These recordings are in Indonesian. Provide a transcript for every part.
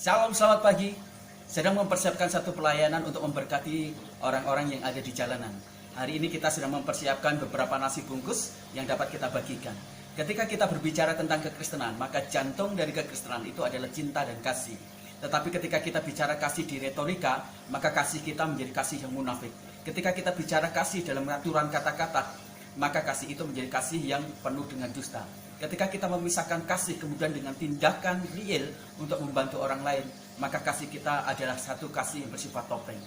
Salam, selamat pagi. Sedang mempersiapkan satu pelayanan untuk memberkati orang-orang yang ada di jalanan. Hari ini kita sedang mempersiapkan beberapa nasi bungkus yang dapat kita bagikan. Ketika kita berbicara tentang kekristenan, maka jantung dari kekristenan itu adalah cinta dan kasih. Tetapi ketika kita bicara kasih di retorika, maka kasih kita menjadi kasih yang munafik. Ketika kita bicara kasih dalam aturan kata-kata, maka kasih itu menjadi kasih yang penuh dengan dusta. Ketika kita memisahkan kasih kemudian dengan tindakan real untuk membantu orang lain, maka kasih kita adalah satu kasih yang bersifat topeng.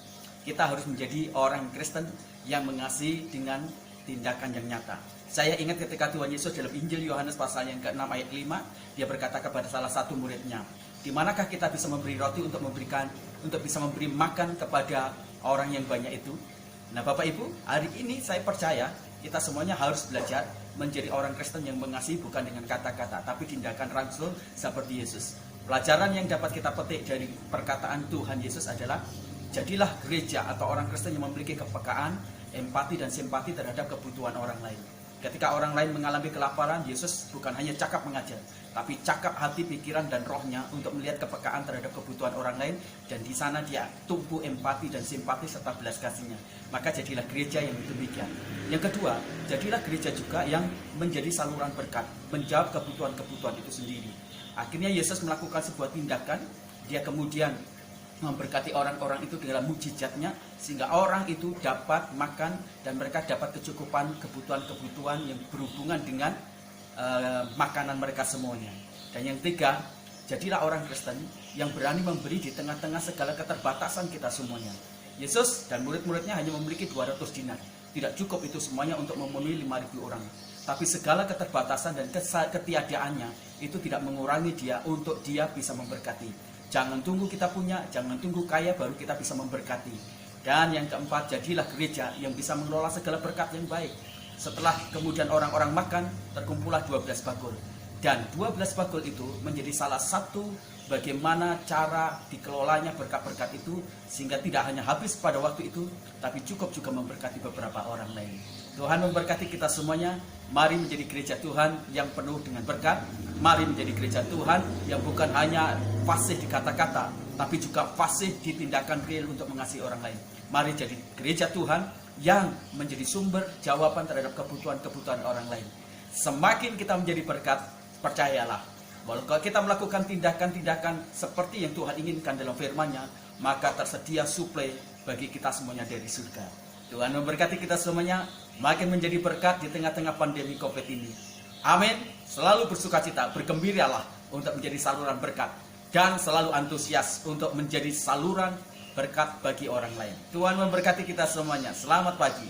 Kita harus menjadi orang Kristen yang mengasihi dengan tindakan yang nyata. Saya ingat ketika Tuhan Yesus dalam Injil Yohanes pasal yang ke-6 ayat 5, dia berkata kepada salah satu muridnya, di manakah kita bisa memberi roti untuk bisa memberi makan kepada orang yang banyak itu? Nah, Bapak Ibu, hari ini saya percaya kita semuanya harus belajar menjadi orang Kristen yang mengasihi bukan dengan kata-kata, tapi tindakan langsung seperti Yesus. Pelajaran yang dapat kita petik dari perkataan Tuhan Yesus adalah, jadilah gereja atau orang Kristen yang memiliki kepekaan, empati dan simpati terhadap kebutuhan orang lain. Ketika orang lain mengalami kelaparan, Yesus bukan hanya cakap mengajar, tapi cakap hati, pikiran, dan rohnya untuk melihat kepekaan terhadap kebutuhan orang lain, dan di sana dia tumbuh empati dan simpati serta belas kasihnya. Maka jadilah gereja yang demikian. Yang kedua, jadilah gereja juga yang menjadi saluran berkat, menjawab kebutuhan-kebutuhan itu sendiri. Akhirnya Yesus melakukan sebuah tindakan, dia kemudian memberkati orang-orang itu dalam mujizatnya, sehingga orang itu dapat makan dan mereka dapat kecukupan kebutuhan-kebutuhan yang berhubungan dengan makanan mereka semuanya. Dan yang ketiga, jadilah orang Kristen yang berani memberi di tengah-tengah segala keterbatasan kita semuanya. Yesus dan murid-muridnya hanya memiliki 200 dinar. Tidak cukup itu semuanya untuk memenuhi 5.000 orang. Tapi segala keterbatasan dan ketiadaannya itu tidak mengurangi dia untuk dia bisa memberkati. Jangan tunggu kita punya, jangan tunggu kaya baru kita bisa memberkati. Dan yang keempat, jadilah gereja yang bisa mengelola segala berkat yang baik. Setelah kemudian orang-orang makan, terkumpullah 12 bakul. Dan 12 bakul itu menjadi salah satu bagaimana cara dikelolanya berkat-berkat itu, sehingga tidak hanya habis pada waktu itu, tapi cukup juga memberkati beberapa orang lain. Tuhan memberkati kita semuanya. Mari menjadi gereja Tuhan yang penuh dengan berkat. Mari menjadi gereja Tuhan yang bukan hanya fasih di kata-kata, tapi juga fasih di tindakan real untuk mengasihi orang lain. Mari jadi gereja Tuhan yang menjadi sumber jawaban terhadap kebutuhan-kebutuhan orang lain. Semakin kita menjadi berkat, percayalah, kalau kita melakukan tindakan-tindakan seperti yang Tuhan inginkan dalam firman-Nya, maka tersedia suplai bagi kita semuanya dari surga. Tuhan memberkati kita semuanya, makin menjadi berkat di tengah-tengah pandemi COVID ini. Amin. Selalu bersukacita, bergembiralah untuk menjadi saluran berkat, dan selalu antusias untuk menjadi saluran berkat bagi orang lain. Tuhan memberkati kita semuanya. Selamat pagi.